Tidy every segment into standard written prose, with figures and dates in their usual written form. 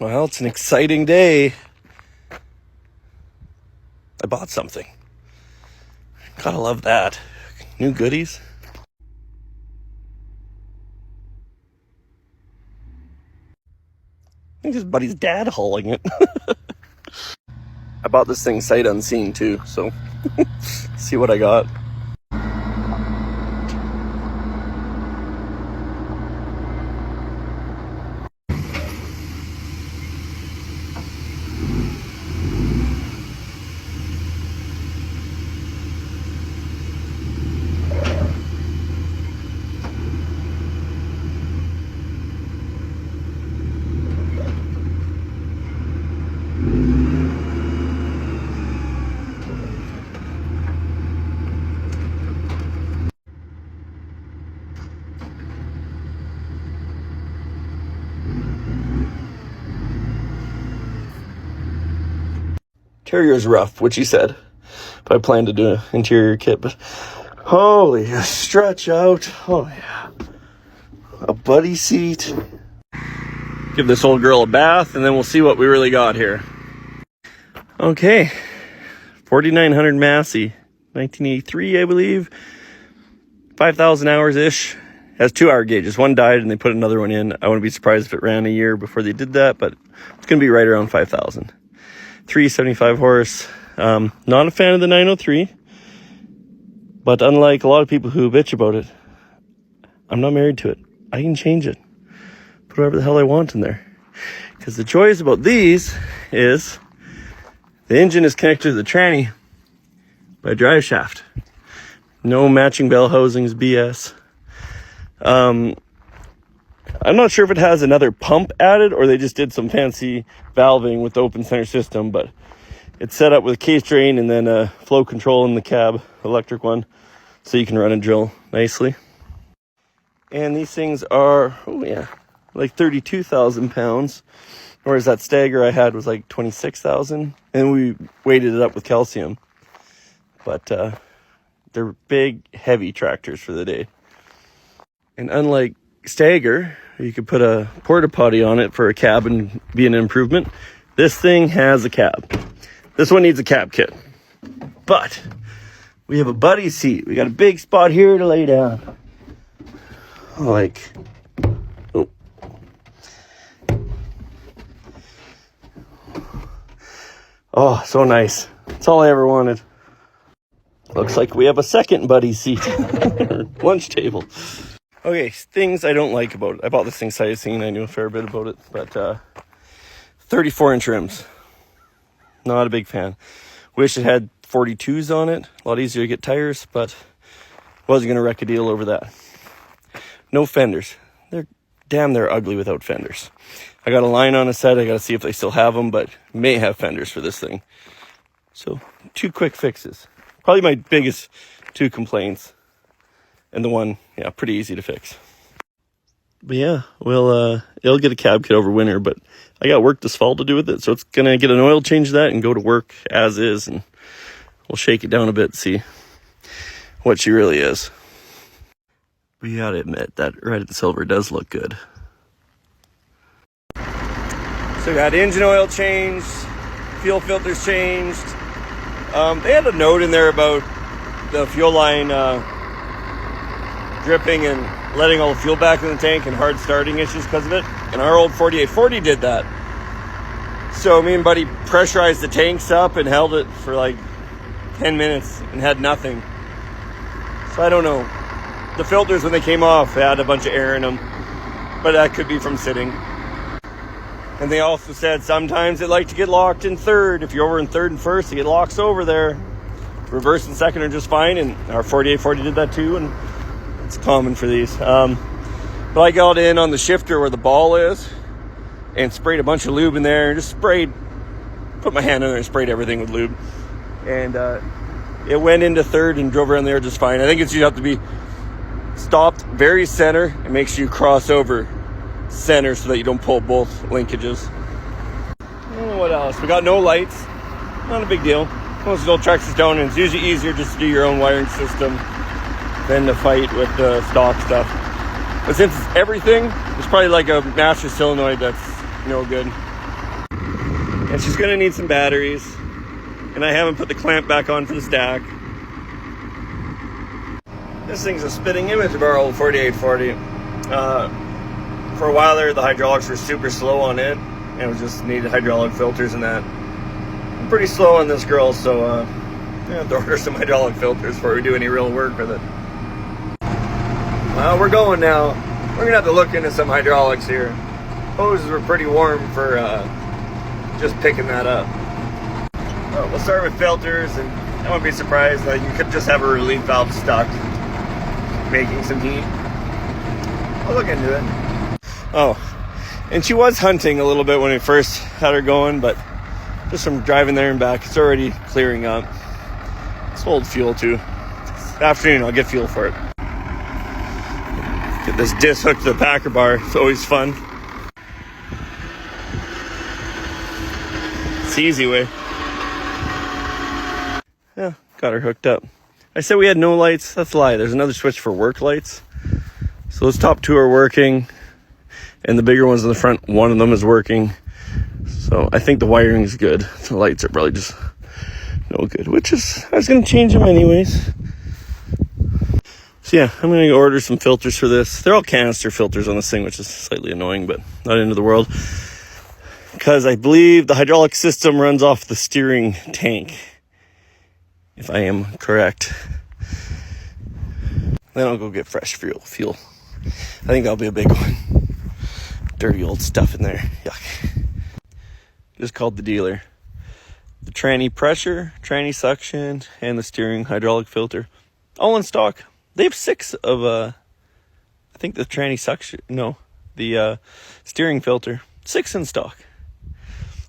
Well, it's an exciting day. I bought something. Gotta love that. New goodies. I think his buddy's dad hauling it. I bought this thing sight unseen too, so see what I got. Interior's rough, which he said, but I plan to do an interior kit. But holy, stretch out. Oh yeah, a buddy seat. Give this old girl a bath, and then we'll see what we really got here. Okay, 4900 Massey, 1983, I believe. 5,000 hours ish. Has 2-hour gauges. One died, and they put another one in. I wouldn't be surprised if it ran a year before they did that, but it's gonna be right around 5,000. 375 horse. Not a fan of the 903, but unlike a lot of people who bitch about it, I'm not married to it. I can change it, put whatever the hell I want in there. Because the joys about these is the engine is connected to the tranny by a drive shaft. No matching bell housings, BS. I'm not sure if it has another pump added or they just did some fancy valving with the open center system, but it's set up with a case drain and then a flow control in the cab, electric one, so you can run a drill nicely. And these things are, oh yeah, like 32,000 pounds, whereas that Stagger I had was like 26,000, and we weighted it up with calcium. But they're big, heavy tractors for the day. And unlike Stagger, you could put a porta potty on it for a cab and be an improvement. This thing has a cab. This one needs a cab kit. But we have a buddy seat. We got a big spot here to lay down. Like, oh. Oh, so nice. That's all I ever wanted. Looks like we have a second buddy seat. Lunch table. Okay, things I don't like about it. I bought this thing sight unseen. I knew a fair bit about it, but 34-inch rims. Not a big fan. Wish it had 42s on it. A lot easier to get tires, but wasn't going to wreck a deal over that. No fenders. They're ugly without fenders. I got a line on a set. I got to see if they still have them, but may have fenders for this thing. So 2 quick fixes. Probably my biggest 2 complaints. And the one, yeah, pretty easy to fix. But yeah, well, it'll get a cab kit over winter, but I got work this fall to do with it, so it's going to get an oil change that and go to work as is, and we'll shake it down a bit, see what she really is. We gotta admit, that red and silver does look good. So got engine oil changed, fuel filters changed. They had a note in there about the fuel line dripping and letting all the fuel back in the tank and hard starting issues because of it. And our old 4840 did that. So me and buddy pressurized the tanks up and held it for like 10 minutes and had nothing. So I don't know. The filters, when they came off, had a bunch of air in them, but that could be from sitting. And they also said sometimes it like to get locked in third. If you're over in third and first, it get locks over there. Reverse and second are just fine, and our 4840 did that too, and it's common for these. But I got in on the shifter where the ball is and sprayed a bunch of lube in there, and just put my hand in there and sprayed everything with lube. And it went into third and drove around there just fine. I think you have to be stopped very center and make sure you cross over center so that you don't pull both linkages. What else? We got no lights. Not a big deal. Most of the old Traxxas don't, and it's usually easier just to do your own wiring system than to fight with the stock stuff. But since it's everything, it's probably like a master solenoid that's no good. And she's gonna need some batteries. And I haven't put the clamp back on for the stack. This thing's a spitting image of our old 4840. For a while there, the hydraulics were super slow on it, and it just needed hydraulic filters and that. I'm pretty slow on this girl, so I have to order some hydraulic filters before we do any real work with it. Well, we're going now. We're gonna have to look into some hydraulics here. Hoses were pretty warm for just picking that up. We'll start with filters, and I won't be surprised that you could just have a relief valve stuck, making some heat. I'll look into it. Oh, and she was hunting a little bit when we first had her going, but just from driving there and back, it's already clearing up. It's old fuel too. This afternoon I'll get fuel for it. Get this disc hooked to the packer bar. It's always fun. It's the easy way. Yeah, got her hooked up. I said we had no lights. That's a lie. There's another switch for work lights. So those top two are working. And the bigger ones in the front, one of them is working. So I think the wiring is good. The lights are probably just no good. Which is, I was going to change them anyways. So yeah, I'm going to order some filters for this. They're all canister filters on this thing, which is slightly annoying, but not end of the world. Because I believe the hydraulic system runs off the steering tank. If I am correct. Then I'll go get fresh fuel. I think that'll be a big one. Dirty old stuff in there. Yuck. Just called the dealer. The tranny pressure, tranny suction, and the steering hydraulic filter. All in stock. They have 6 of, I think the tranny suction, no, the steering filter. 6 in stock.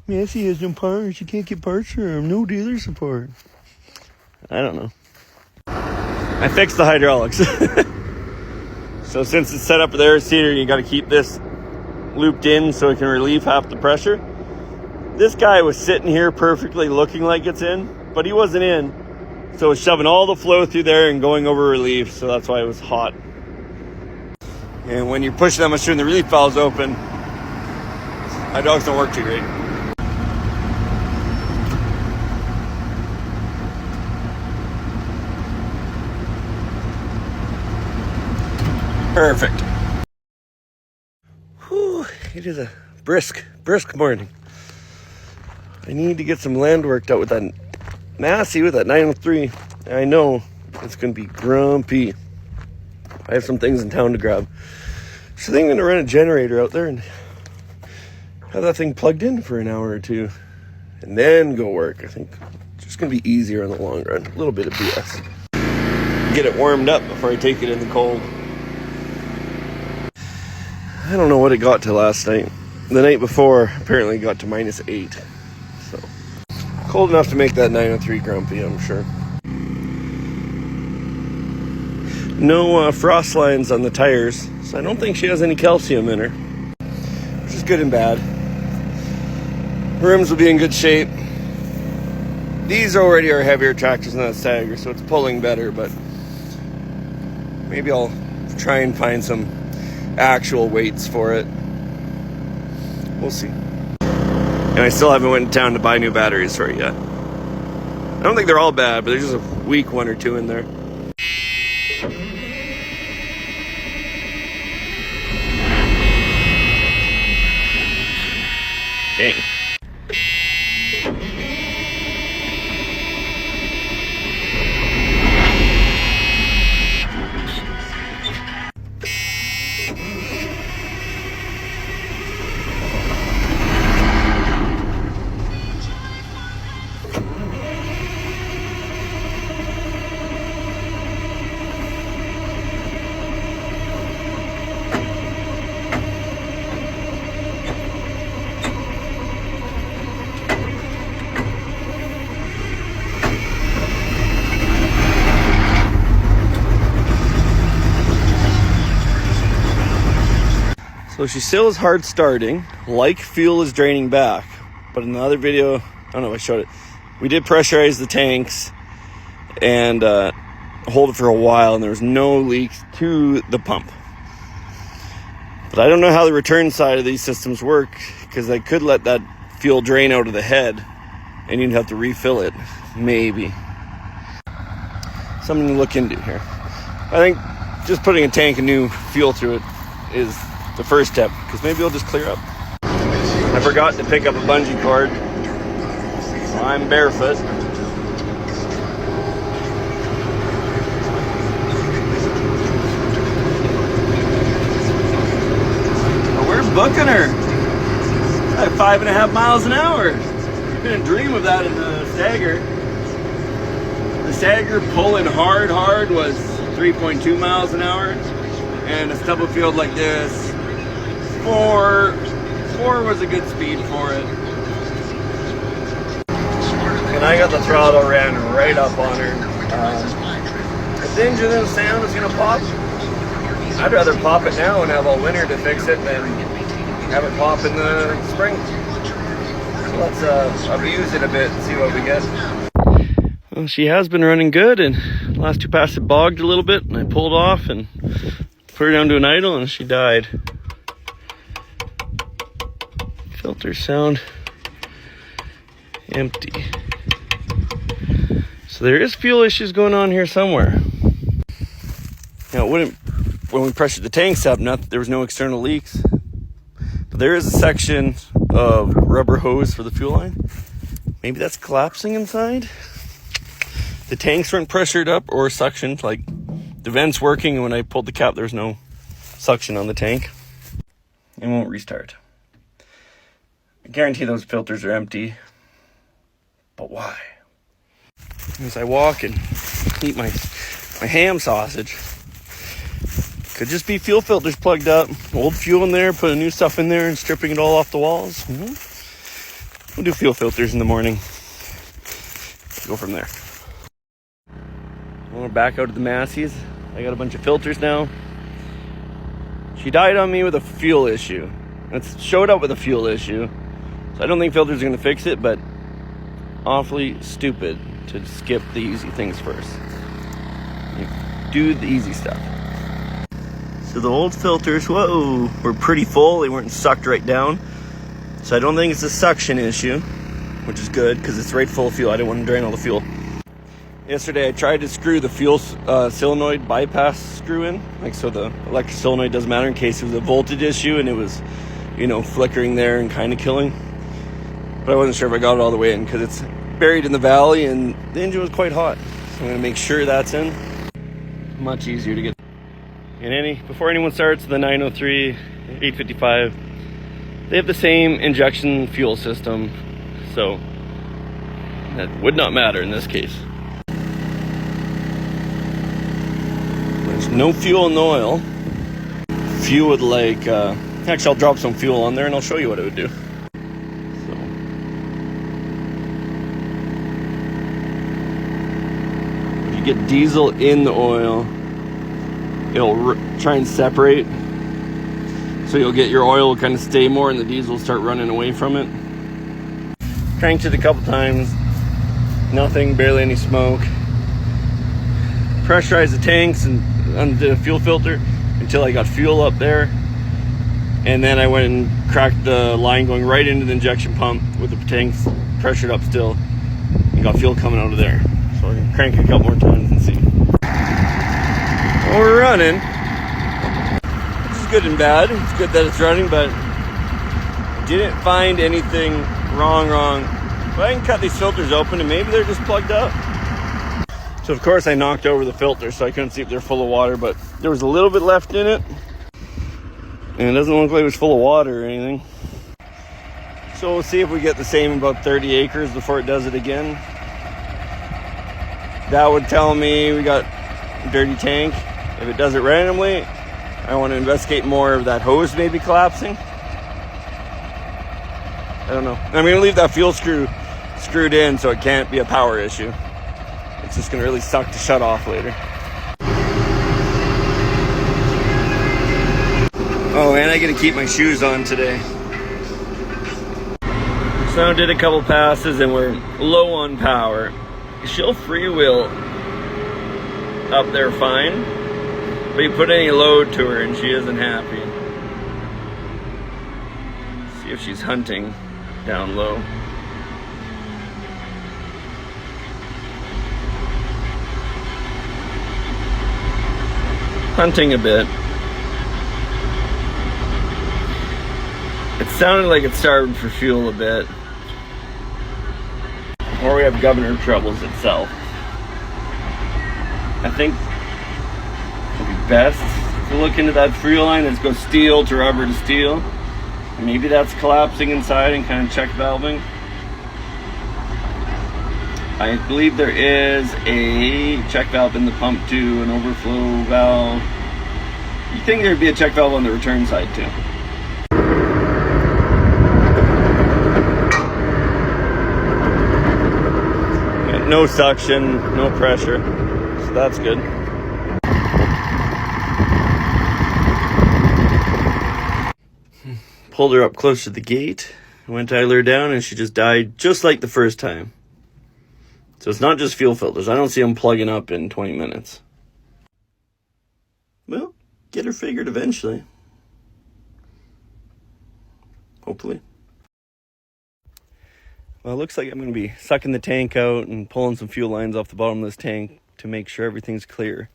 Massey has no parts. You can't get parts for them. No dealer support. I don't know. I fixed the hydraulics. So since it's set up with air seater, you got to keep this looped in so it can relieve half the pressure. This guy was sitting here perfectly looking like it's in, but he wasn't in. So it was shoving all the flow through there and going over relief, so that's why it was hot. And when you're pushing that much and the relief valve's open, hydraulics don't work too great. Perfect. Whew, it is a brisk morning. I need to get some land worked out with that Massey, with that 903. I know it's going to be grumpy. I have some things in town to grab. So I think I'm going to run a generator out there and have that thing plugged in for an hour or two. And then go work. I think it's just going to be easier in the long run. A little bit of BS. Get it warmed up before I take it in the cold. I don't know what it got to last night. The night before, apparently it got to -8. So, cold enough to make that 903 grumpy, I'm sure. No frost lines on the tires, so I don't think she has any calcium in her. Which is good and bad. Rims will be in good shape. These already are heavier tractors than that Stagger, so it's pulling better, but maybe I'll try and find some actual weights for it. We'll see. And I still haven't went to town to buy new batteries for it yet. I don't think they're all bad, but there's just a weak one or two in there. Dang. So she still is hard starting, like fuel is draining back. But in another video, I don't know if I showed it, we did pressurize the tanks and hold it for a while, and there was no leaks to the pump. But I don't know how the return side of these systems work, because I could let that fuel drain out of the head, and you'd have to refill it, maybe. Something to look into here. I think just putting a tank of new fuel through it is the first step, because maybe it'll just clear up. I forgot to pick up a bungee cord, so I'm barefoot. We're booking her at 5.5 miles an hour. Couldn't dream of that in the Stagger. The Stagger pulling hard was 3.2 miles an hour, and a stubble field like this, 4 was a good speed for it. And I got the throttle ran right up on her. If the engine didn't sound is gonna pop, I'd rather pop it now and have all winter to fix it than have it pop in the spring. So let's abuse it a bit and see what we get. Well, she has been running good, and the last 2 passes it bogged a little bit, and I pulled off and put her down to an idle, and she died. Filters sound empty. So there is fuel issues going on here somewhere. Now it wouldn't, when we pressured the tanks up, there was no external leaks. But there is a section of rubber hose for the fuel line. Maybe that's collapsing inside. The tanks weren't pressured up or suctioned, like the vent's working, and when I pulled the cap there was no suction on the tank. It won't restart. I guarantee those filters are empty. But why? As I walk and eat my ham sausage, could just be fuel filters plugged up. Old fuel in there, putting new stuff in there and stripping it all off the walls. We'll do fuel filters in the morning. Go from there. We're back out at the Massey's. I got a bunch of filters now. She died on me with a fuel issue. It showed up with a fuel issue. So I don't think filters are going to fix it, but awfully stupid to skip the easy things first. You do the easy stuff. So the old filters, whoa, were pretty full. They weren't sucked right down. So I don't think it's a suction issue, which is good because it's right full of fuel. I didn't want to drain all the fuel. Yesterday I tried to screw the fuel solenoid bypass screw in, like so the electric solenoid doesn't matter in case it was a voltage issue and it was, flickering there and kind of killing. But I wasn't sure if I got it all the way in because it's buried in the valley and the engine was quite hot. So I'm going to make sure that's in. Much easier to get. And before anyone starts the 903, 855, they have the same injection fuel system, so that would not matter in this case. There's no fuel in the oil. If you would like, actually I'll drop some fuel on there and I'll show you what it would do. So, if you get diesel in the oil, it'll try and separate. So you'll get your oil kind of stay more and the diesel will start running away from it. Cranked it a couple times. Nothing, barely any smoke. Pressurized the tanks and undid a fuel filter until I got fuel up there. And then I went and cracked the line going right into the injection pump with the tanks pressured up still. And got fuel coming out of there. So I can crank it a couple more times and see. Well, we're running. Which is good and bad. It's good that it's running, but didn't find anything wrong. But I can cut these filters open and maybe they're just plugged up. So of course I knocked over the filter so I couldn't see if they're full of water, but there was a little bit left in it. And it doesn't look like it was full of water or anything. So we'll see if we get the same about 30 acres before it does it again. That would tell me we got a dirty tank. If it does it randomly, I want to investigate more of that hose maybe collapsing. I don't know. I'm going to leave that fuel screw screwed in so it can't be a power issue. It's just going to really suck to shut off later. Oh, and I got to keep my shoes on today. So I did a couple passes and we're low on power. She'll freewheel up there fine, but you put any load to her and she isn't happy. See if she's hunting. down low. Hunting a bit. It sounded like it starved for fuel a bit. Or we have governor troubles itself. I think it'd be best to look into that fuel line. Let's go steel to rubber to steel. Maybe that's collapsing inside and kind of check valving. I believe there is a check valve in the pump too, an overflow valve. You think there'd be a check valve on the return side too? No suction, no pressure, so that's good. Pulled her up close to the gate, went to idle her down, and she just died just like the first time. So it's not just fuel filters. I don't see them plugging up in 20 minutes. Well, get her figured eventually. Hopefully. Well, it looks like I'm going to be sucking the tank out and pulling some fuel lines off the bottom of this tank to make sure everything's clear.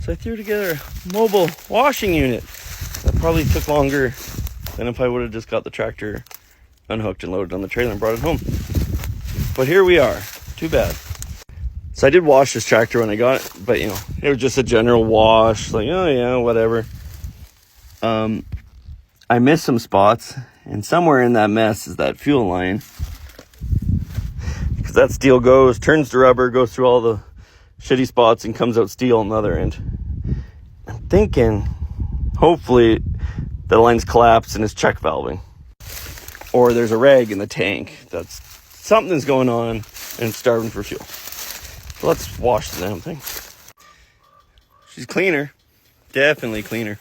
So I threw together a mobile washing unit. That probably took longer than if I would have just got the tractor unhooked and loaded on the trailer and brought it home. But here we are. Too bad. So I did wash this tractor when I got it, but you know, it was just a general wash, like, oh yeah, whatever. I missed some spots, and somewhere in that mess is that fuel line. Because that steel goes, turns to rubber, goes through all the shitty spots and comes out steel on the other end. I'm thinking, hopefully, the line's collapsed and it's check valving. Or there's a rag in the tank. That's something's going on and it's starving for fuel. So let's wash the damn thing. She's cleaner. Definitely cleaner.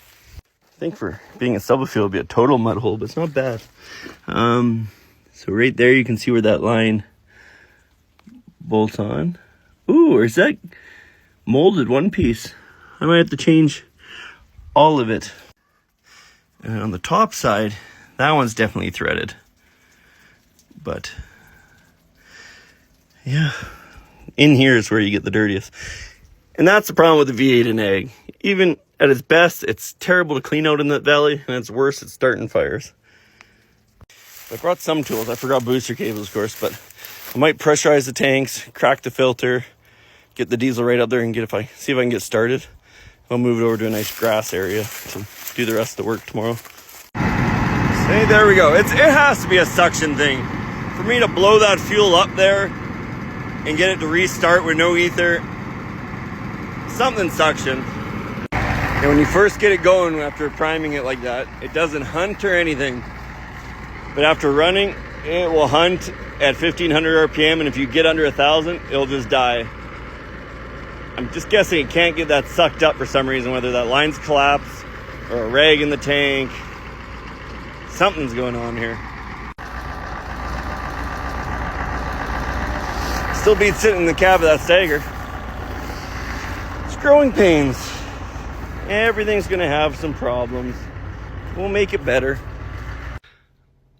I think for being a subwoofer, it'll be a total mud hole, but it's not bad. So right there, you can see where that line bolts on. Ooh, or is that molded one piece? I might have to change all of it. And on the top side, that one's definitely threaded. But yeah, in here is where you get the dirtiest. And that's the problem with the V8 and egg. Even at its best, it's terrible to clean out in that valley, and it's worse at starting fires. I brought some tools. I forgot booster cables, of course, but I might pressurize the tanks, crack the filter, get the diesel right up there, and see if I can get started. I'll move it over to a nice grass area to do the rest of the work tomorrow. Hey, there we go. It has to be a suction thing. For me to blow that fuel up there and get it to restart with no ether, something suction. And when you first get it going after priming it like that, it doesn't hunt or anything. But after running, it will hunt at 1500 RPM, and if you get under 1000, it'll just die. I'm just guessing it can't get that sucked up for some reason, whether that line's collapsed or a rag in the tank. Something's going on here. Still beats sitting in the cab of that Stagger. It's growing pains. Everything's gonna have some problems. We'll make it better.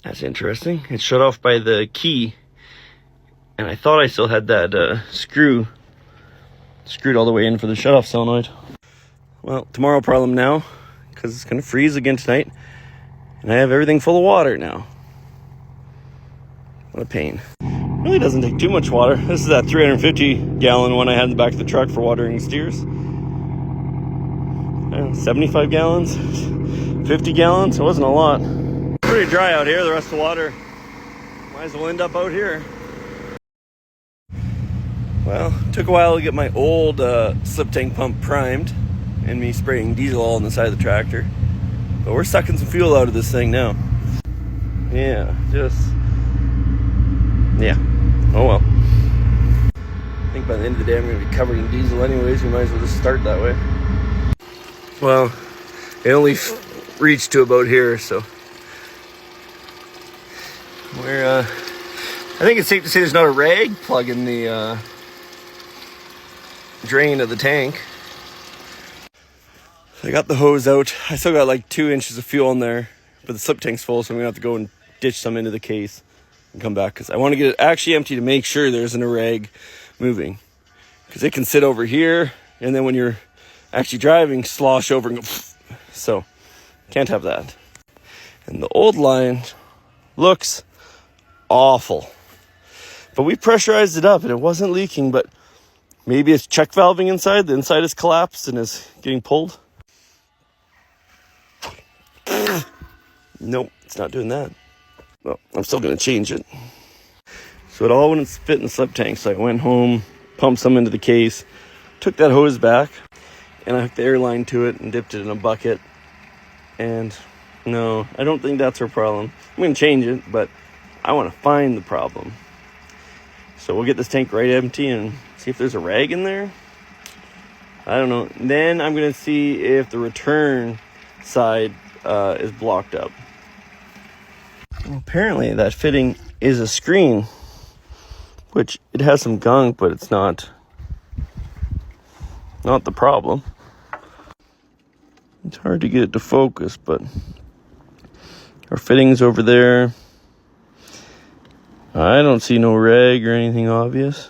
That's interesting. It's shut off by the key. And I thought I still had that screw screwed all the way in for the shutoff solenoid. Well, tomorrow problem now, because it's gonna freeze again tonight. And I have everything full of water now. What a pain. Really doesn't take too much water. This is that 350 gallon one I had in the back of the truck for watering steers. 75 gallons, 50 gallons, it wasn't a lot. Pretty dry out here, the rest of the water might as well end up out here. Well, it took a while to get my old slip tank pump primed and me spraying diesel all on the side of the tractor. But we're sucking some fuel out of this thing now. Yeah, oh well. I think by the end of the day I'm going to be covered in diesel anyways, we might as well just start that way. Well, it only reached to about here, so we're, I think it's safe to say there's not a rag plug in the drain of the tank. I got the hose out. I still got like 2 inches of fuel in there, but the slip tank's full, so I'm gonna have to go and ditch some into the case. and come back, because I want to get it actually empty to make sure there isn't a rag moving, because it can sit over here and then when you're actually driving slosh over and go, so can't have that. And the old line looks awful, but we pressurized it up and it wasn't leaking, but maybe it's check valving inside. The inside is collapsed and is getting pulled. Nope, it's not doing that. Well, I'm still going to change it. So it all wouldn't fit in the slip tank. So I went home, pumped some into the case, took that hose back, and I hooked the air line to it and dipped it in a bucket. And no, I don't think that's our problem. I'm going to change it, but I want to find the problem. So we'll get this tank right empty and see if there's a rag in there. I don't know. Then I'm going to see if the return side is blocked up. Well, apparently that fitting is a screen, which it has some gunk, but it's not the problem. It's hard to get it to focus, but our fitting's over there. I don't see no rag or anything obvious.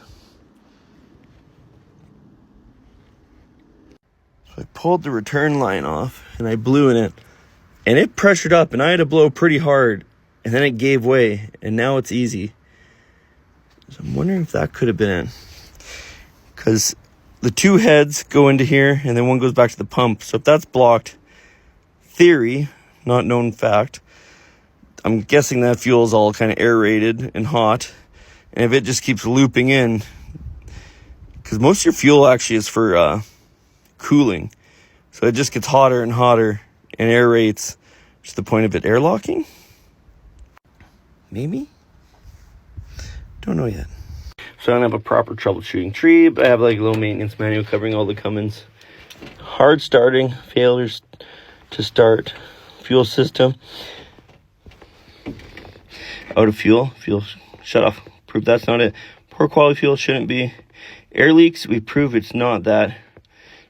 So I pulled the return line off and I blew in it, and it pressured up, and I had to blow pretty hard, and then it gave way, and now it's easy. So I'm wondering if that could have been it, because the two heads go into here and then one goes back to the pump. So if that's blocked, theory, not known fact, I'm guessing that fuel is all kind of aerated and hot. And if it just keeps looping in, because most of your fuel actually is for cooling, so it just gets hotter and hotter and aerates to the point of it airlocking. Maybe? Don't know yet. So I don't have a proper troubleshooting tree, but I have like a little maintenance manual covering all the Cummins. Hard starting, failures to start, fuel system. Out of fuel shut off. Prove that's not it. Poor quality fuel shouldn't be. Air leaks, we prove it's not that.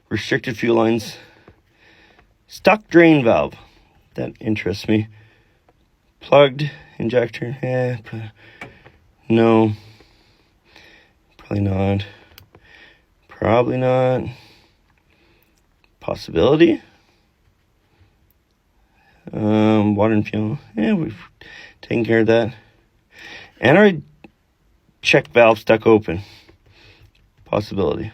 Restricted fuel lines. Stuck drain valve. That interests me. Plugged injector. No. Probably not. Probably not. Possibility. Water and fuel. We've taken care of that. And our check valve stuck open. Possibility.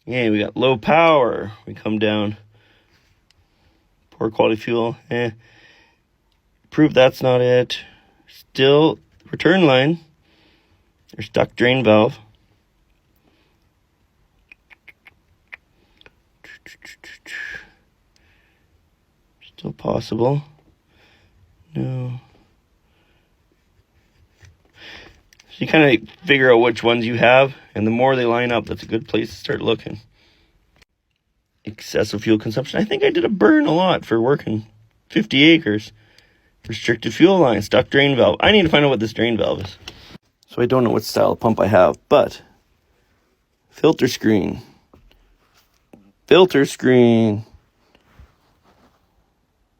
We got low power. We come down. Poor quality fuel. Prove that's not it. Still return line. Or stuck drain valve. Still possible. No. So you kind of figure out which ones you have, and the more they line up, that's a good place to start looking. Excessive fuel consumption. I think I did a burn a lot for working 50 acres. Restricted fuel line, stuck drain valve. I need to find out what this drain valve is. So I don't know what style of pump I have, but filter screen. Filter screen.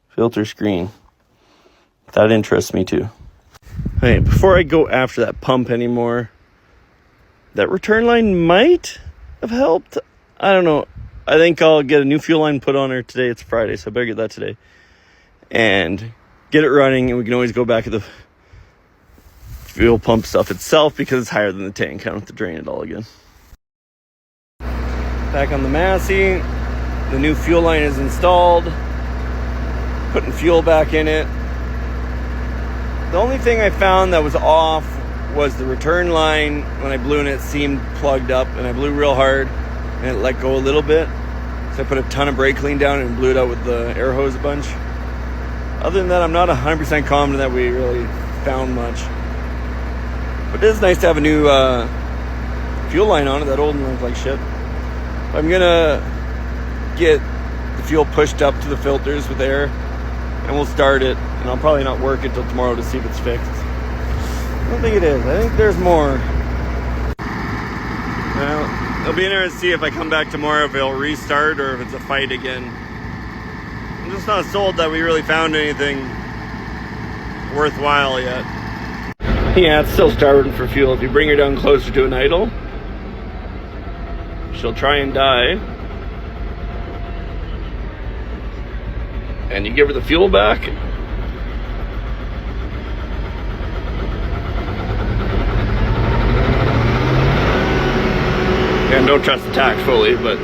Filter screen. That interests me too. Okay, before I go after that pump anymore, that return line might have helped. I don't know. I think I'll get a new fuel line put on her today. It's Friday, so I better get that today. And get it running, and we can always go back to the fuel pump stuff itself because it's higher than the tank. I don't have to drain it all again. Back on the Massey, the new fuel line is installed. Putting fuel back in it. The only thing I found that was off was the return line. When I blew in it seemed plugged up, and I blew real hard and it let go a little bit. So I put a ton of brake clean down and blew it out with the air hose a bunch. Other than that, I'm not 100% confident that we really found much. But it is nice to have a new fuel line on it. That old one looked like shit. I'm gonna get the fuel pushed up to the filters with air, and we'll start it. And I'll probably not work it till tomorrow to see if it's fixed. I don't think it is. I think there's more. Well, it'll be interesting to see if I come back tomorrow if it'll restart or if it's a fight again. I'm just not sold that we really found anything worthwhile yet. Yeah, it's still starving for fuel. If you bring her down closer to an idle, she'll try and die. And you give her the fuel back. And don't trust the tach fully, but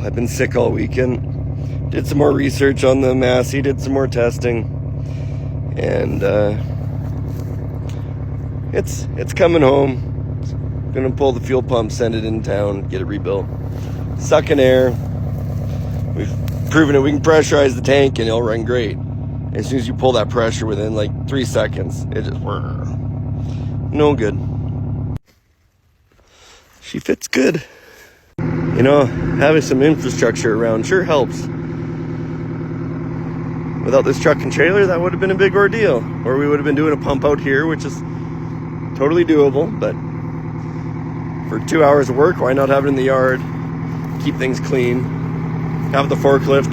I've been sick all weekend. Did some more research on the Massey, did some more testing, and it's coming home. Gonna pull the fuel pump, send it in town, get it rebuilt. Sucking air. We've proven it. We can pressurize the tank and it'll run great. As soon as you pull that pressure within like 3 seconds, it just no good. She fits good. You know, having some infrastructure around sure helps. Without this truck and trailer, that would have been a big ordeal. Or we would have been doing a pump out here, which is totally doable. But for 2 hours of work, why not have it in the yard? Keep things clean. Have the forklift.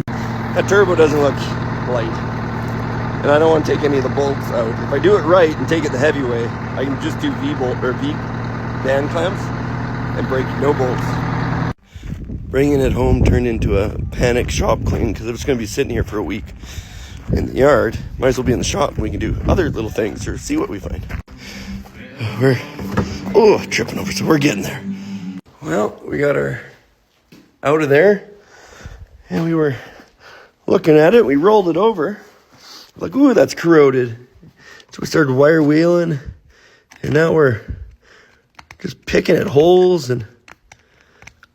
That turbo doesn't look light. And I don't want to take any of the bolts out. If I do it right and take it the heavy way, I can just do V-bolt or V band clamps and break no bolts. Bringing it home turned into a panic shop clean because it was going to be sitting here for a week in the yard. Might as well be in the shop and we can do other little things or see what we find. We're tripping over, so we're getting there. Well, we got her out of there and we were looking at it. We rolled it over. Like, ooh, that's corroded. So we started wire wheeling and now we're just picking at holes, and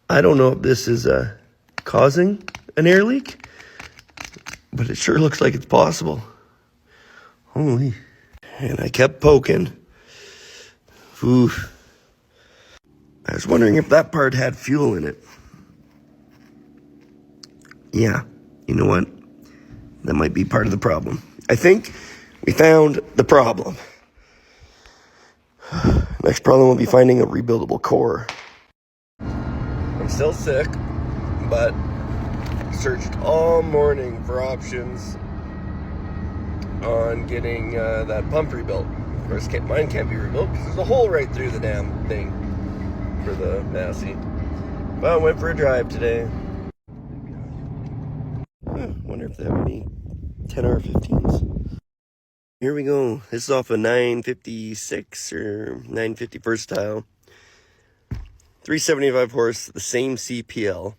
I don't know if this is causing an air leak, but it sure looks like it's possible. Holy. And I kept poking. Ooh. I was wondering if that part had fuel in it. Yeah, you know what? That might be part of the problem. I think we found the problem. Next problem will be finding a rebuildable core. I'm still sick, but searched all morning for options on getting that pump rebuilt. Of course, mine can't be rebuilt because there's a hole right through the damn thing for the Massey. But I went for a drive today. Wonder if they have any 10R15s. Here we go. This is off a 956 or 950 Versatile. 375 horse, the same CPL.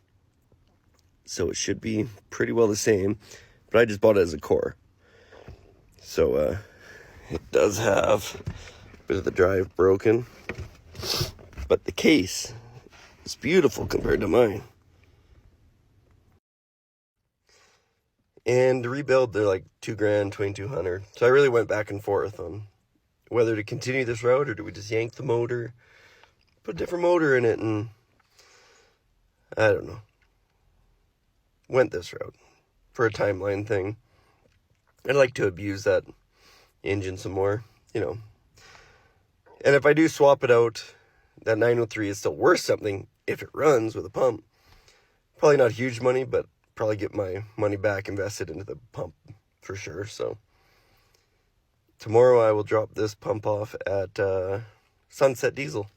So it should be pretty well the same. But I just bought it as a core. So it does have a bit of the drive broken. But the case is beautiful compared to mine. And to rebuild, they're like $2,000, $2,200. So I really went back and forth on whether to continue this route or do we just yank the motor, put a different motor in it, and I don't know. Went this route for a timeline thing. I'd like to abuse that engine some more, you know. And if I do swap it out, that 903 is still worth something if it runs with a pump. Probably not huge money, but probably get my money back invested into the pump for sure. So tomorrow I will drop this pump off at Sunset Diesel.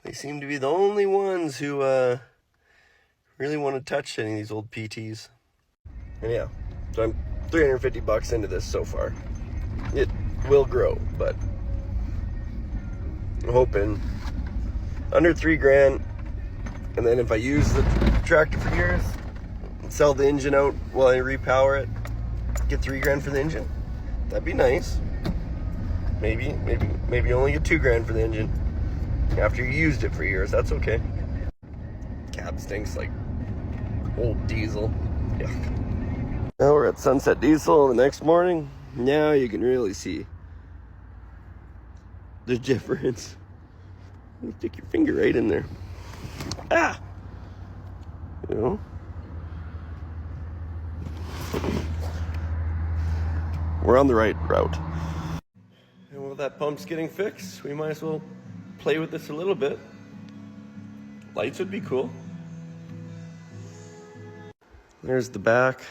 They seem to be the only ones who really want to touch any of these old PTs. And yeah, so I'm $350 into this so far. It will grow, but I'm hoping under $3,000. And then if I use the tractor for years, sell the engine out while I repower it, get $3,000 for the engine. That'd be nice. Maybe only get $2,000 for the engine after you used it for years. That's okay. Cab stinks like old diesel. Yuck. Now we're at Sunset Diesel the next morning. Now you can really see the difference. You stick your finger right in there. Ah! You know? We're on the right route. And while that pump's getting fixed, we might as well play with this a little bit. Lights would be cool. There's the back.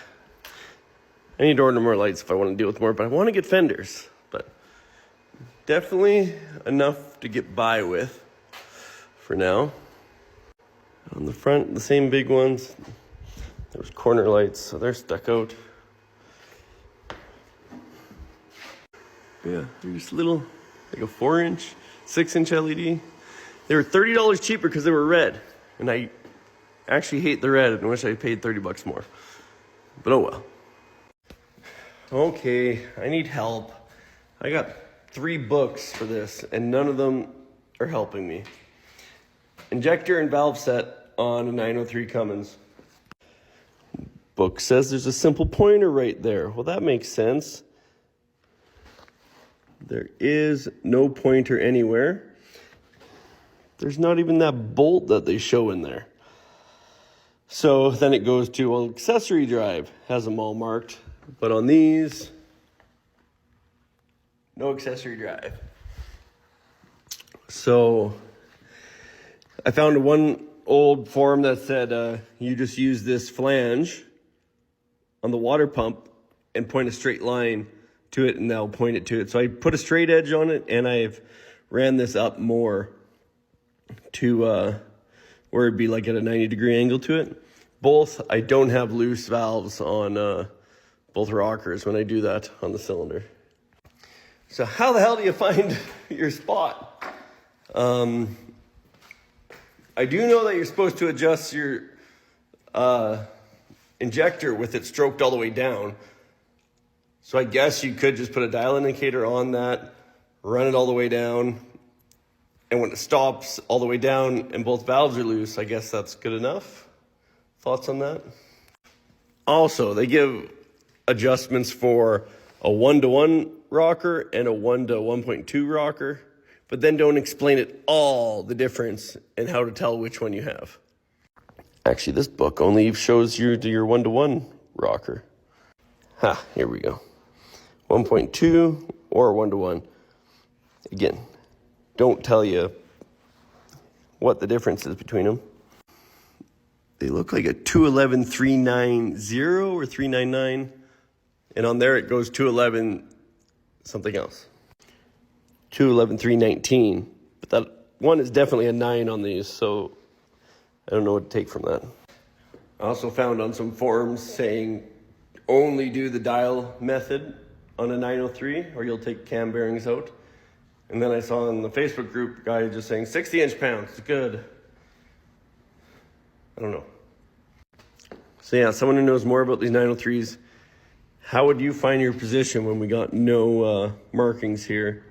I need to order more lights if I want to deal with more, but I want to get fenders. But definitely enough to get by with for now. On the front, the same big ones. There's corner lights, so they're stuck out. Yeah, they're just little, like a 4-inch, 6-inch LED. They were $30 cheaper because they were red. And I actually hate the red and wish I paid $30 more. But oh well. Okay, I need help. I got 3 books for this, and none of them are helping me. Injector and valve set on a 903 Cummins. Book says there's a simple pointer right there. Well, that makes sense. There is no pointer anywhere. There's not even that bolt that they show in there. So then it goes to, well, accessory drive has them all marked. But on these, no accessory drive. So I found one old forum that said you just use this flange on the water pump and point a straight line to it, and they'll point it to it. So I put a straight edge on it, and I've ran this up more to where it'd be like at a 90-degree angle to it. Both, I don't have loose valves on both rockers when I do that on the cylinder. So how the hell do you find your spot? I do know that you're supposed to adjust your injector with it stroked all the way down. So I guess you could just put a dial indicator on that, run it all the way down, and when it stops all the way down and both valves are loose, I guess that's good enough. Thoughts on that? Also, they give adjustments for a 1-to-1 rocker and a 1-to-1.2 rocker, but then don't explain it all, the difference and how to tell which one you have. Actually, this book only shows you your 1-to-1 rocker. Here we go. 1.2 or 1-to-1. Again, don't tell you what the difference is between them. They look like a 211 390 or 399. And on there it goes 211 something else. 211 319. But that one is definitely a 9 on these, so I don't know what to take from that. I also found on some forums saying only do the dial method on a 903 or you'll take cam bearings out. And then I saw in the Facebook group a guy just saying 60 inch-pounds is good. I don't know. So yeah, someone who knows more about these 903s, how would you find your position when we got no markings here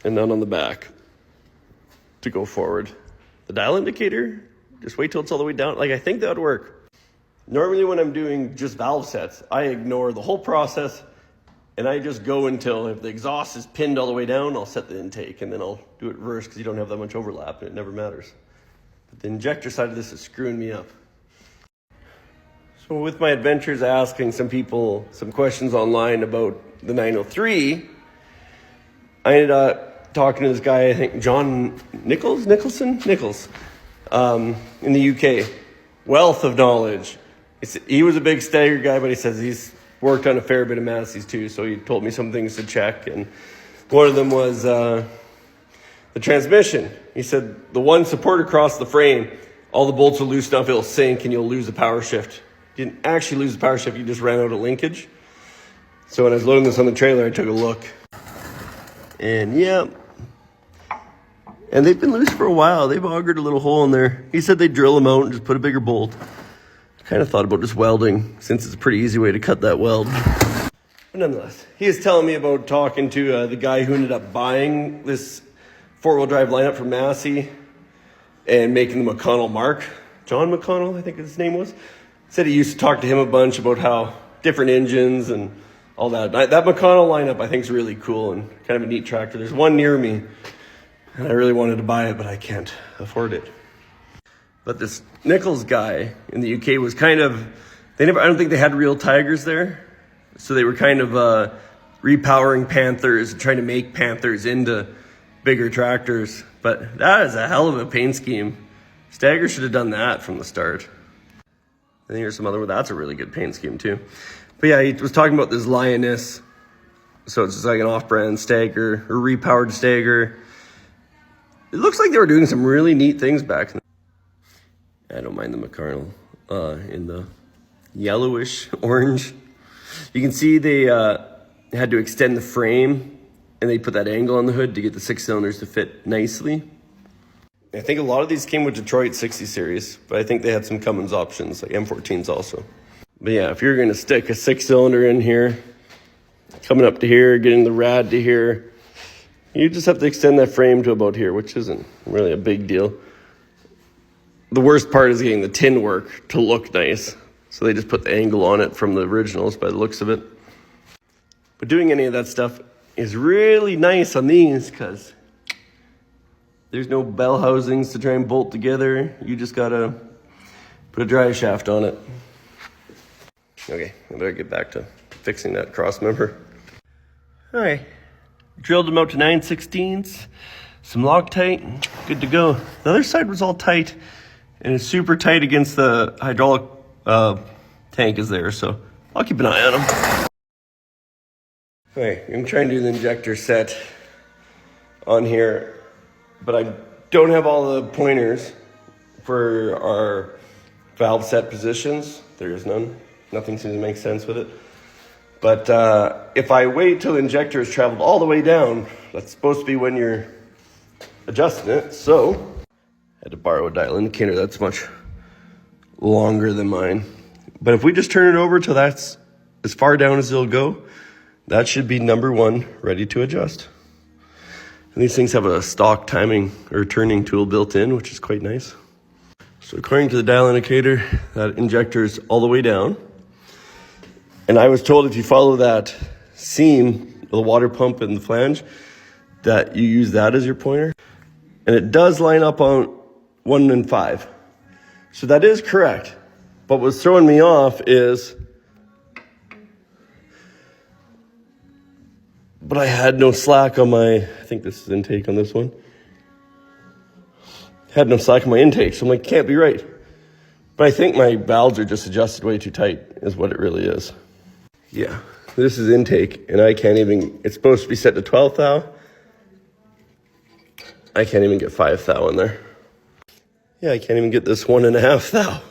and none on the back to go forward? The dial indicator, just wait till it's all the way down. Like, I think that would work. Normally when I'm doing just valve sets, I ignore the whole process and I just go until if the exhaust is pinned all the way down, I'll set the intake and then I'll do it reverse because you don't have that much overlap and it never matters. But the injector side of this is screwing me up. So with my adventures asking some people some questions online about the 903, I ended up talking to this guy, I think John Nichols, in the UK. Wealth of knowledge. He was a big Stagger guy, but he says he's worked on a fair bit of Masseys too, so he told me some things to check, and one of them was the transmission. He said the one support across the frame, all the bolts will loosen up, it'll sink, and you'll lose the power shift. You didn't actually lose the power shift, you just ran out of linkage. So when I was loading this on the trailer, I took a look. And yeah, and they've been loose for a while. They've augured a little hole in there. He said they'd drill them out and just put a bigger bolt. Kind of thought about just welding, since it's a pretty easy way to cut that weld. But nonetheless, he was telling me about talking to the guy who ended up buying this four-wheel drive lineup from Massey and making the McConnell mark. John McConnell, I think his name was. Said he used to talk to him a bunch about how different engines and all that. That McConnell lineup I think is really cool and kind of a neat tractor. There's one near me and I really wanted to buy it, but I can't afford it. But this Nichols guy in the UK was kind of, I don't think they had real Tigers there. So they were kind of repowering Panthers, trying to make Panthers into bigger tractors. But that is a hell of a paint scheme. Stagger should have done that from the start. I think there's some other, that's a really good paint scheme too. But yeah, he was talking about this Lioness. So it's just like an off-brand stagger or repowered stagger. It looks like they were doing some really neat things back then. I don't mind the McCarnell in the yellowish orange. You can see they had to extend the frame, and they put that angle on the hood to get the 6 cylinders to fit nicely. I think a lot of these came with Detroit 60 series, but I think they had some Cummins options, like M14s also. But yeah, if you're gonna stick a 6 cylinder in here, coming up to here, getting the rad to here, you just have to extend that frame to about here, which isn't really a big deal. The worst part is getting the tin work to look nice. So they just put the angle on it from the originals by the looks of it. But doing any of that stuff is really nice on these because there's no bell housings to try and bolt together. You just gotta put a drive shaft on it. Okay, I better get back to fixing that cross member. All right, drilled them out to 9/16, some Loctite, good to go. The other side was all tight, and it's super tight against the hydraulic tank is there, so I'll keep an eye on them. All right, I'm trying to do the injector set on here, but I don't have all the pointers for our valve set positions. There is none. Nothing seems to make sense with it. But if I wait till the injector has traveled all the way down, that's supposed to be when you're adjusting it. So I had to borrow a dial indicator that's much longer than mine. But if we just turn it over till that's as far down as it'll go, that should be number 1, ready to adjust. And these things have a stock timing or turning tool built in, which is quite nice. So according to the dial indicator, that injector is all the way down. And I was told if you follow that seam, the water pump and the flange, that you use that as your pointer. And it does line up on 1 and 5. So that is correct. But what's throwing me off is, but I had no slack on my, I think this is intake on this one. Had no slack on my intake, so I'm like, can't be right. But I think my valves are just adjusted way too tight, is what it really is. Yeah, this is intake, and I can't even, it's supposed to be set to 12 thou. I can't even get 5 thou in there. Yeah, I can't even get this 1.5 thou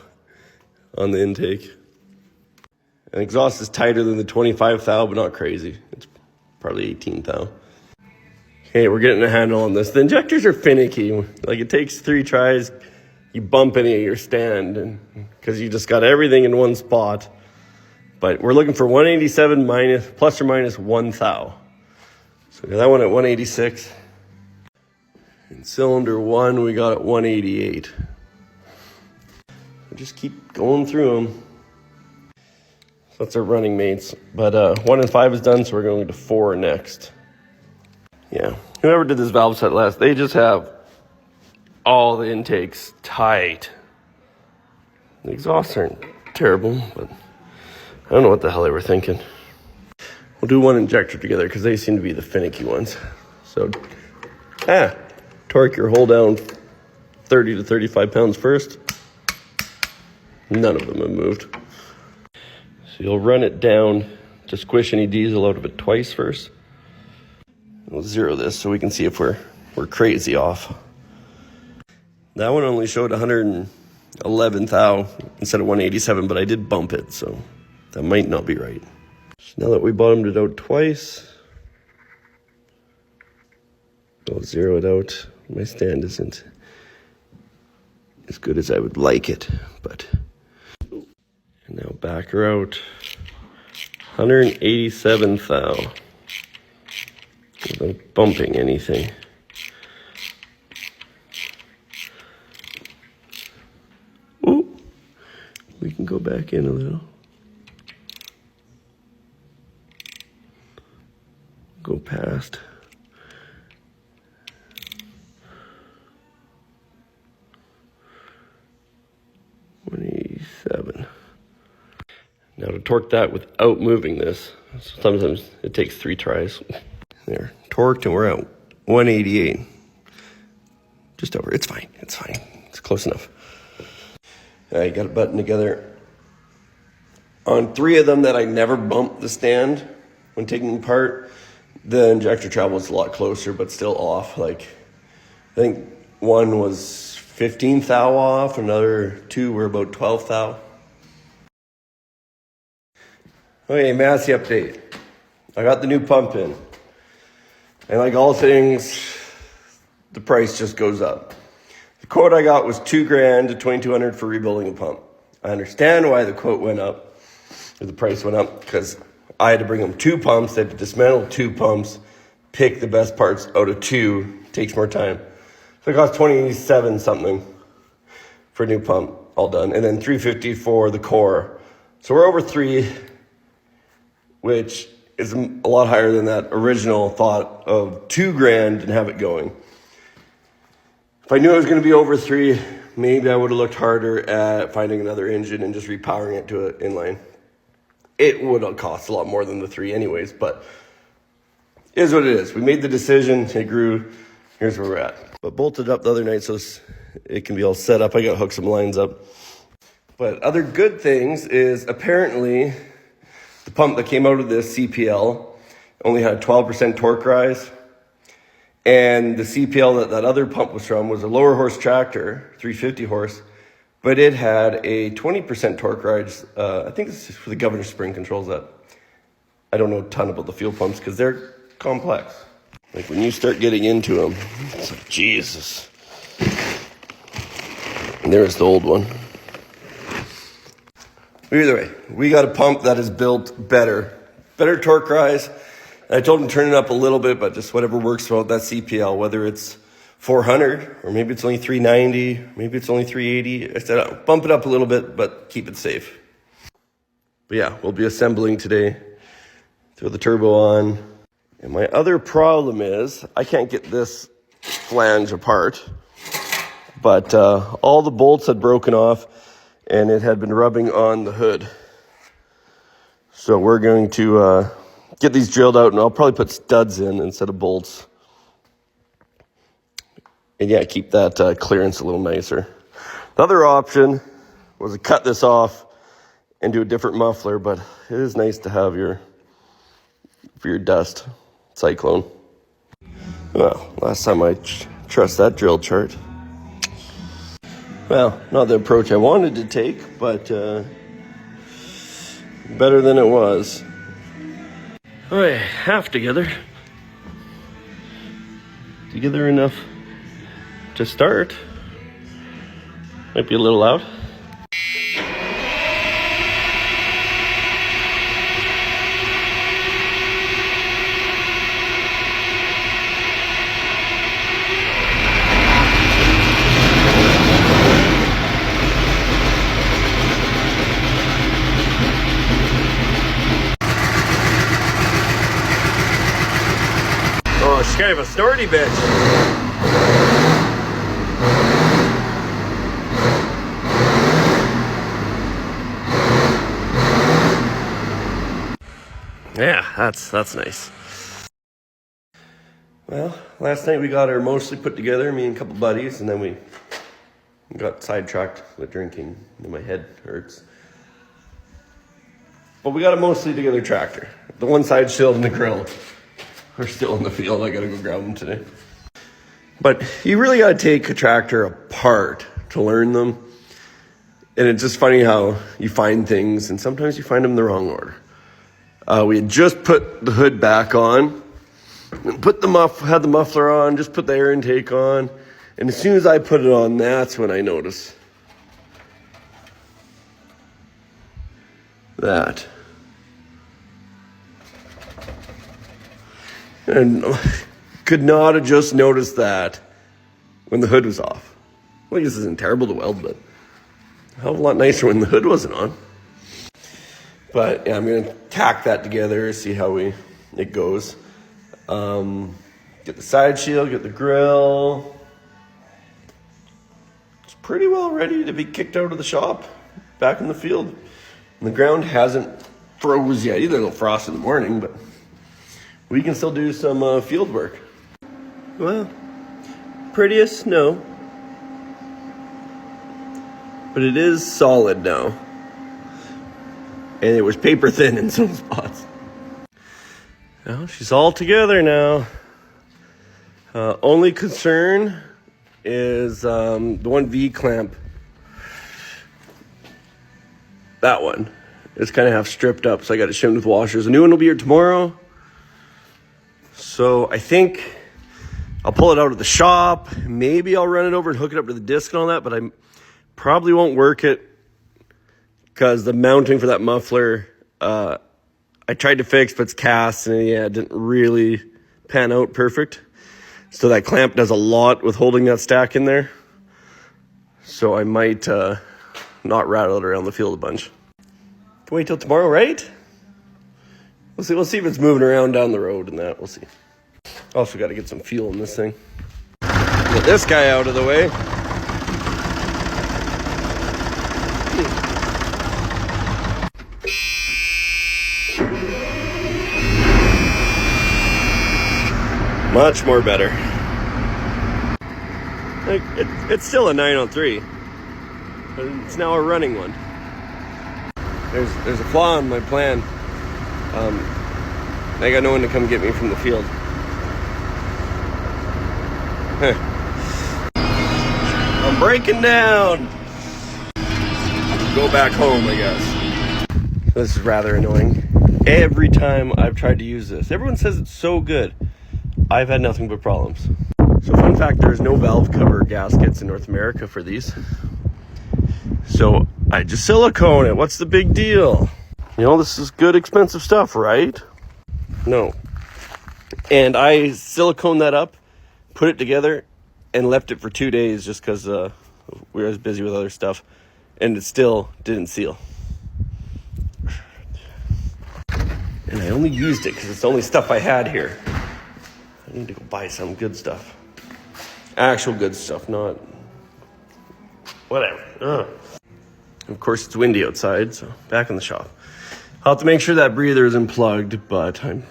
on the intake. And exhaust is tighter than the 25 thou, but not crazy. It's probably 18 thou. Okay, we're getting a handle on this. The injectors are finicky. Like, it takes 3 tries. You bump any of your stand, and because you just got everything in one spot. But we're looking for 187 minus, plus or minus 1 thou. So we got that one at 186. In cylinder 1, we got at 188. We'll just keep going through them. So that's our running mates. But 1 and 5 is done, so we're going to 4 next. Yeah, whoever did this valve set last, they just have all the intakes tight. The exhausts aren't terrible, but I don't know what the hell they were thinking. We'll do 1 injector together because they seem to be the finicky ones. So, torque your hole down 30 to 35 pounds first. None of them have moved. So you'll run it down to squish any diesel out of it twice first. We'll zero this so we can see if we're crazy off. That one only showed 111 thou instead of 187, but I did bump it, so that might not be right. So now that we bottomed it out twice, I'll zero it out. My stand isn't as good as I would like it, but and now back her out. 187 thou. Without bumping anything. Ooh, we can go back in a little. Go past. Now to torque that without moving this, sometimes it takes 3 tries. There, torqued, and we're at 188. Just over, it's fine, it's close enough. All right, got it buttoned together. On 3 of them that I never bumped the stand when taking them apart, the injector travel was a lot closer, but still off. Like, I think one was 15 thou off, another 2 were about 12 thou. Okay, Massey update. I got the new pump in. And like all things, the price just goes up. The quote I got was $2,000 to $2,200 for rebuilding a pump. I understand why the quote went up, or the price went up, because I had to bring them 2 pumps. They had to dismantle 2 pumps, pick the best parts out of 2. Takes more time. So it cost $27 something for a new pump, all done. And then $350 for the core. So we're over 3, which is a lot higher than that original thought of $2,000 and have it going. If I knew it was going to be over 3, maybe I would have looked harder at finding another engine and just repowering it to an inline. It would have cost a lot more than the 3 anyways, but it is what it is. We made the decision, it grew, here's where we're at. But bolted up the other night so it can be all set up. I got to hook some lines up. But other good things is apparently the pump that came out of this CPL only had 12% torque rise. And the CPL that other pump was from was a lower horse tractor, 350 horse, but it had a 20% torque rise. I think this is for the governor spring controls that. I don't know a ton about the fuel pumps because they're complex. Like when you start getting into them, it's like, Jesus. And there's the old one. Either way, we got a pump that is built better torque rise. I told him to turn it up a little bit, but just whatever works about that CPL, whether it's 400 or maybe it's only 390, maybe it's only 380. I said, bump it up a little bit, but keep it safe. But yeah, we'll be assembling today. Throw the turbo on. And my other problem is I can't get this flange apart, but all the bolts had broken off and it had been rubbing on the hood. So we're going to get these drilled out, and I'll probably put studs in instead of bolts. And yeah, keep that clearance a little nicer. The other option was to cut this off and do a different muffler, but it is nice to have for your dust cyclone. Well, last time I trust that drill chart. Well, not the approach I wanted to take, but better than it was. All right, half together. Together enough to start. Might be a little loud. Oh, she's kind of a snorty bitch. Yeah, that's nice. Well, last night we got her mostly put together, me and a couple buddies, and then we got sidetracked with drinking, and my head hurts. But we got a mostly together tractor. The one side still in the grill. We're still in the field. I gotta go grab them today. But you really gotta take a tractor apart to learn them. And it's just funny how you find things, and sometimes you find them in the wrong order. We had just put the hood back on, had the muffler on, just put the air intake on, and as soon as I put it on, that's when I noticed that. And could not have just noticed that when the hood was off. Well, this isn't terrible to weld, but a hell of a lot nicer when the hood wasn't on. But yeah, I'm going to tack that together, see how it goes. Get the side shield, get the grill. It's pretty well ready to be kicked out of the shop, back in the field. And the ground hasn't froze yet. Either it'll frost in the morning, but we can still do some field work. Well, prettiest snow, but it is solid now. and it was paper thin in some spots. Well, she's all together now. Only concern is the one V-clamp. That one is kind of half stripped up, so I got it shimmed with washers. The new one will be here tomorrow. So I think I'll pull it out of the shop. Maybe I'll run it over and hook it up to the disc and all that, but I probably won't work it because the mounting for that muffler, I tried to fix, but it's cast, and yeah, it didn't really pan out perfect. So that clamp does a lot with holding that stack in there. So I might not rattle it around the field a bunch. Can wait till tomorrow, right? We'll see if it's moving around down the road and that. We'll see. Also got to get some fuel in this thing. Get this guy out of the way. Much more better. It's still a 903, but it's now a running one. There's a flaw in my plan. I got no one to come get me from the field. I'm breaking down. Go back home, I guess. This is rather annoying. Every time I've tried to use this, everyone says it's so good. I've had nothing but problems. So fun fact, there's no valve cover gaskets in North America for these. So I just silicone it. What's the big deal? You know, this is good, expensive stuff, right? No. And I siliconed that up, put it together, and left it for 2 days just because we were busy with other stuff. And it still didn't seal. And I only used it because it's the only stuff I had here. I need to go buy some good stuff. Actual good stuff, not whatever. Ugh. Of course, it's windy outside, so back in the shop. I'll have to make sure that breather is unplugged, but I'm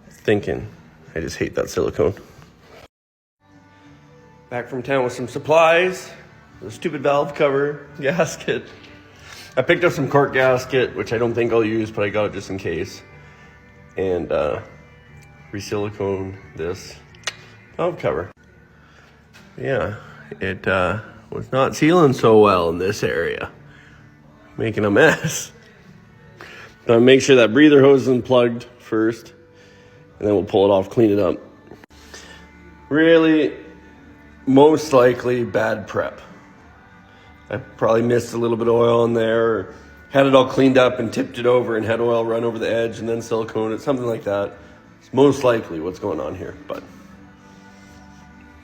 thinking I just hate that silicone. Back from town with some supplies. The stupid valve cover gasket. I picked up some cork gasket, which I don't think I'll use, but I got it just in case. And re-silicone this valve cover. Yeah, it was not sealing so well in this area. Making a mess. So I make sure that breather hose is unplugged first, and then we'll pull it off, clean it up. Really, most likely bad prep. I probably missed a little bit of oil in there, or had it all cleaned up and tipped it over and had oil run over the edge and then silicone it, something like that. It's most likely what's going on here, but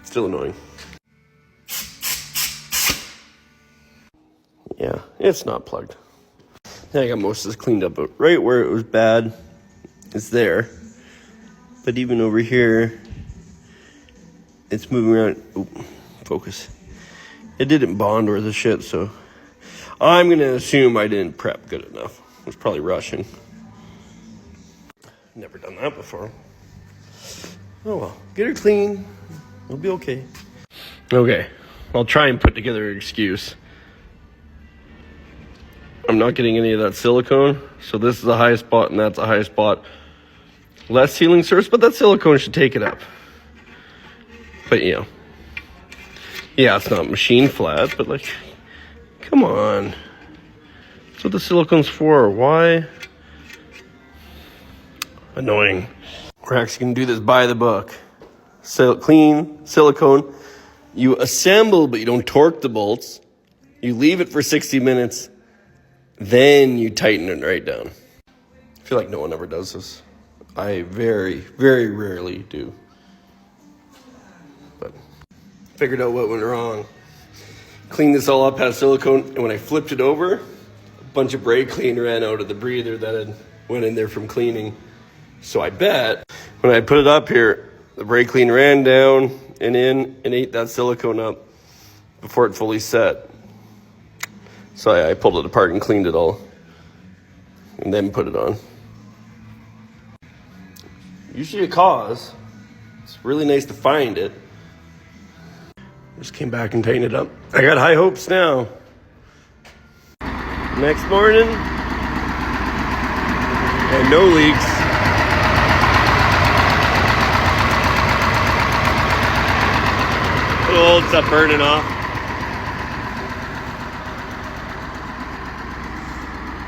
still annoying. Yeah, it's not plugged. Yeah, I got most of this cleaned up, but right where it was bad, it's there. But even over here, it's moving around. Oop, focus. It didn't bond worth a shit, so I'm gonna assume I didn't prep good enough. I was probably rushing. Never done that before. Oh well, get her clean. It'll be okay. Okay, I'll try and put together an excuse. I'm not getting any of that silicone, so this is a high spot and that's a high spot. Less sealing surface, but that silicone should take it up. But you know, yeah, it's not machine flat, but like, come on. That's what the silicone's for. Why? Annoying. We're actually gonna do this by the book. So clean silicone. You assemble, but you don't torque the bolts. You leave it for 60 minutes. Then you tighten it right down. I feel like no one ever does this. I very, very rarely do. But figured out what went wrong. Cleaned this all up, had silicone, and when I flipped it over, a bunch of brake clean ran out of the breather that had went in there from cleaning. So I bet when I put it up here, the brake clean ran down and in and ate that silicone up before it fully set. So I pulled it apart and cleaned it all and then put it on. Usually a cause. It's really nice to find it. Just came back and tightened it up. I got high hopes now. Next morning, And no leaks. Little old stuff burning off.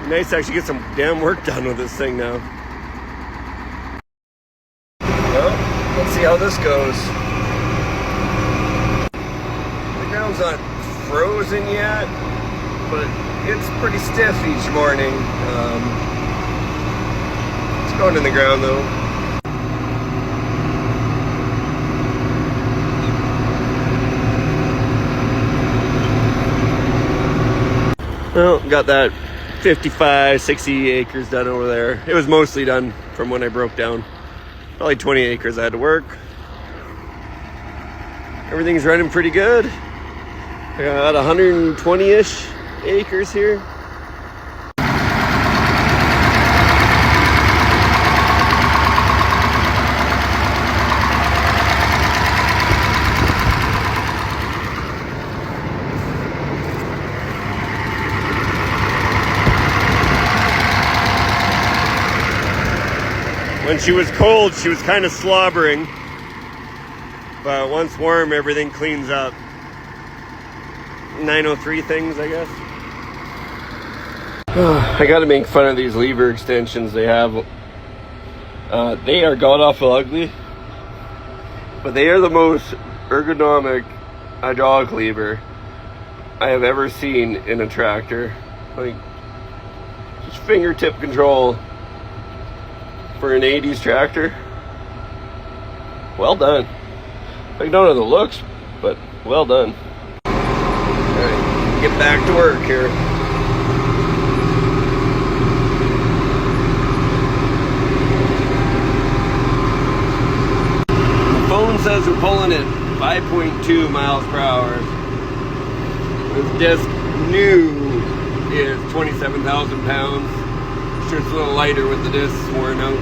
Nice to actually get some damn work done with this thing now. Well, let's see how this goes. The ground's not frozen yet, but it's pretty stiff each morning. It's going in the ground though. Well, got that 55, 60 acres done over there. It was mostly done from when I broke down. Probably 20 acres I had to work. Everything's running pretty good. I got 120-ish acres here. When she was cold, she was kind of slobbering, but once warm, everything cleans up. 903 things, I guess. I gotta make fun of these lever extensions they have. They are god-awful ugly, but they are the most ergonomic hydraulic lever I have ever seen in a tractor. Like, just fingertip control for an 80s tractor. Well done. I don't know the looks, but well done. Alright, get back to work here. The phone says we're pulling at 5.2 miles per hour. This disc new is 27,000 pounds. Sure, it's a little lighter with the discs worn out.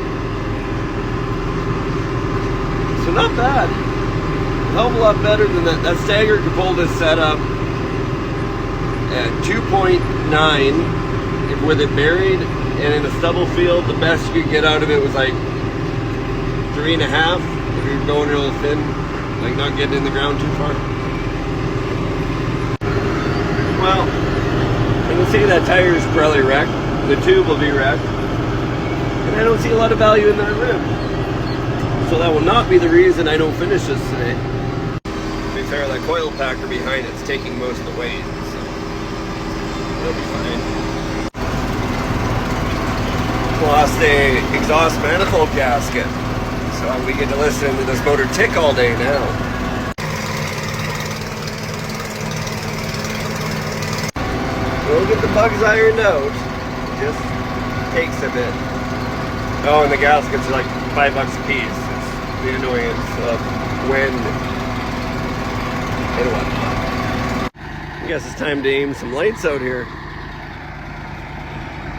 So not bad. A hell of a lot better than that. That stagger could pull this setup at 2.9 with it buried, and in a stubble field, the best you could get out of it was like 3.5 if you're going real thin, like not getting in the ground too far. Well, I can see that tire is probably wrecked. The tube will be wrecked, and I don't see a lot of value in that rim, so that will not be the reason I don't finish this today. To be fair, that coil packer behind it's taking most of the weight, so it'll be fine. Lost a exhaust manifold gasket, so we get to listen to this motor tick all day now. We'll get the bugs ironed out. Just takes a bit. Oh, and the gaskets are like $5 a piece. It's the annoyance of wind and whatnot. I guess it's time to aim some lights out here.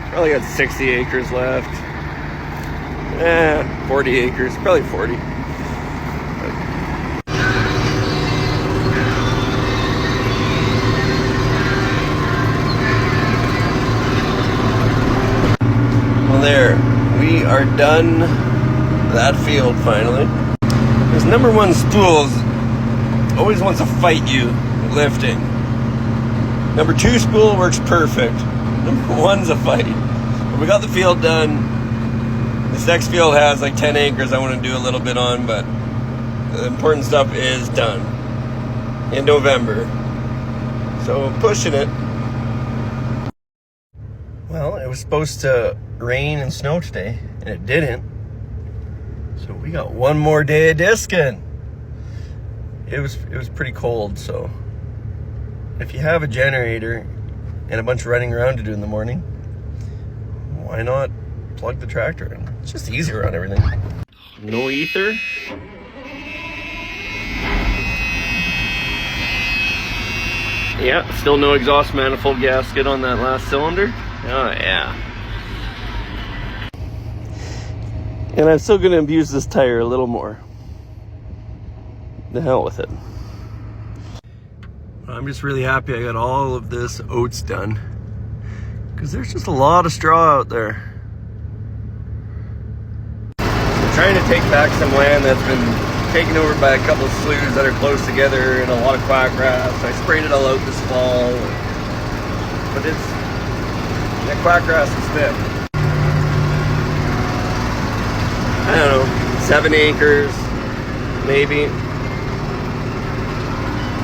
Probably got 60 acres left. 40 acres, probably 40. There, we are done that field finally. This number one spool always wants to fight you lifting. Number two spool works perfect. Number one's a fight. But we got the field done. This next field has like 10 acres I want to do a little bit on, but the important stuff is done in November. So pushing it. Well, it was supposed to rain and snow today, and it didn't. So we got one more day of discing. It was pretty cold, so if you have a generator and a bunch of running around to do in the morning, why not plug the tractor in? It's just easier on everything. No ether. Yeah, still no exhaust manifold gasket on that last cylinder. Oh yeah. And I'm still going to abuse this tire a little more. The hell with it. I'm just really happy I got all of this oats done, because there's just a lot of straw out there. trying to take back some land that's been taken over by a couple of sloughs that are close together and a lot of quackgrass. I sprayed it all out this fall, but that quackgrass is thick. I don't know, 7 acres, maybe.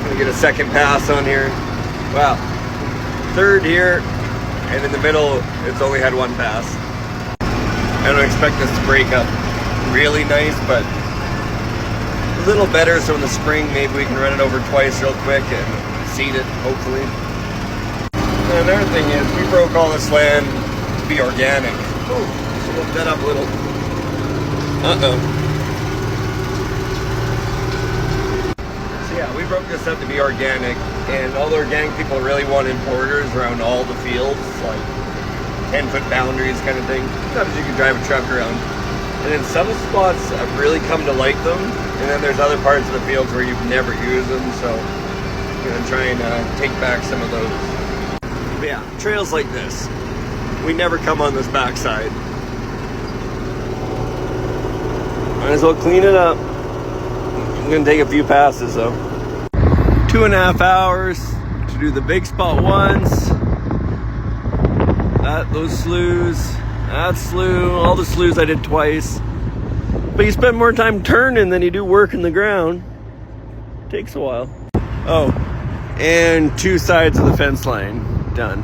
Gonna get a second pass on here. Wow, third here, and in the middle, it's only had 1 pass. I don't expect this to break up really nice, but a little better, so in the spring, maybe we can run it over twice real quick and seed it, hopefully. And another thing is, we broke all this land to be organic. Oh, so we'll that up a little. Uh-oh. So yeah, we broke this up to be organic, and all the organic people really wanted borders around all the fields, like 10-foot boundaries kind of thing. Sometimes you can drive a truck around. And in some spots, I've really come to like them, and then there's other parts of the fields where you've never used them, so I'm gonna try and take back some of those. But yeah, trails like this. We never come on this backside. Might as well clean it up. I'm gonna take a few passes though. 2.5 hours to do the big spot once. Those sloughs, that slough, all the sloughs I did twice. But you spend more time turning than you do working the ground. Takes a while. Oh, and 2 sides of the fence line done.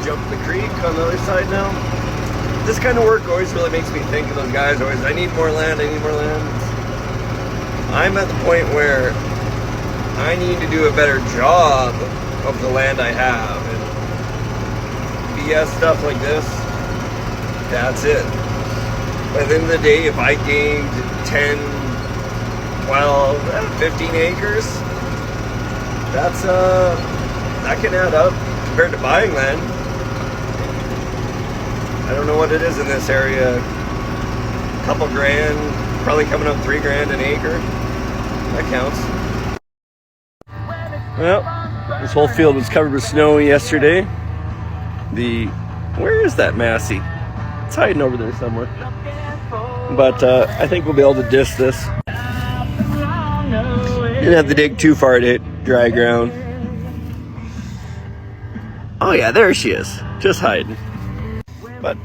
Jump the creek on the other side now. This kind of work always really makes me think of those guys always, I need more land, I need more land. I'm at the point where I need to do a better job of the land I have. And BS stuff like this, that's it. But at the end of the day, if I gained 10, 12, 15 acres, that's that can add up compared to buying land. I don't know what it is in this area. A couple grand, probably coming up $3 an acre. That counts. Well, this whole field was covered with snow yesterday. Where is that Massey? It's hiding over there somewhere. But I think we'll be able to disc this. Didn't have to dig too far to hit dry ground. Oh yeah, there she is. Just hiding. But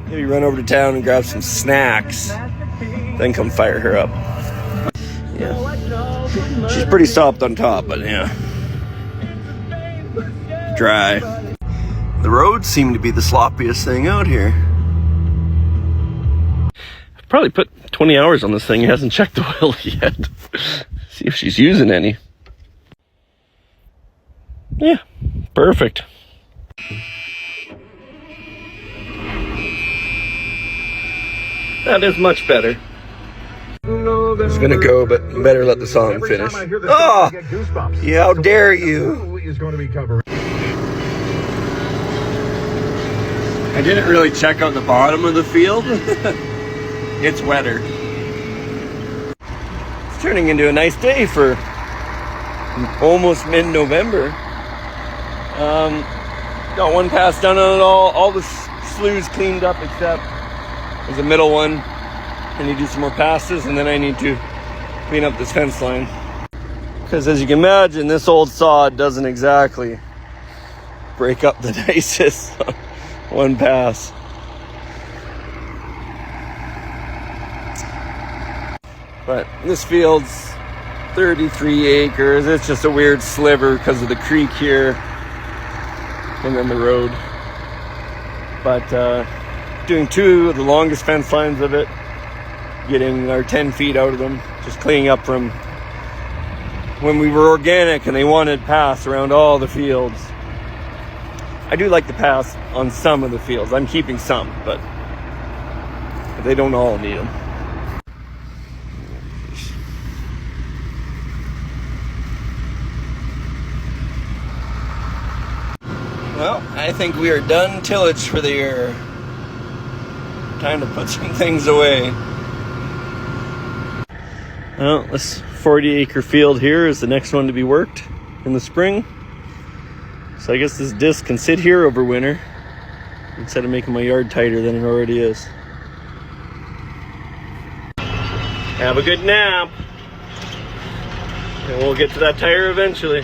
maybe run over to town and grab some snacks. Then come fire her up. Yeah. She's pretty soft on top, but yeah. Dry. The roads seem to be the sloppiest thing out here. I've probably put 20 hours on this thing. He hasn't checked the oil yet. See if she's using any. Yeah, perfect. That is much better. It's gonna go, but better let the song finish. Oh! Yeah, how dare you! I didn't really check on the bottom of the field. It's wetter. It's turning into a nice day for almost mid-November. Got 1 pass done on it all the sloughs cleaned up except there's a middle one. I need to do some more passes, and then I need to clean up this fence line. Because as you can imagine, this old sod doesn't exactly break up the nicest on 1 pass. But this field's 33 acres. It's just a weird sliver because of the creek here and then the road. But doing 2 of the longest fence lines of it, getting our 10 feet out of them, just cleaning up from when we were organic and they wanted pass around all the fields. I do like the pass on some of the fields. I'm keeping some, but they don't all need them. Well, I think we are done tillage for the year. Time to put some things away. Well, this 40-acre field here is the next one to be worked in the spring. So I guess this disc can sit here over winter. instead of making my yard tighter than it already is. Have a good nap. And we'll get to that tire eventually.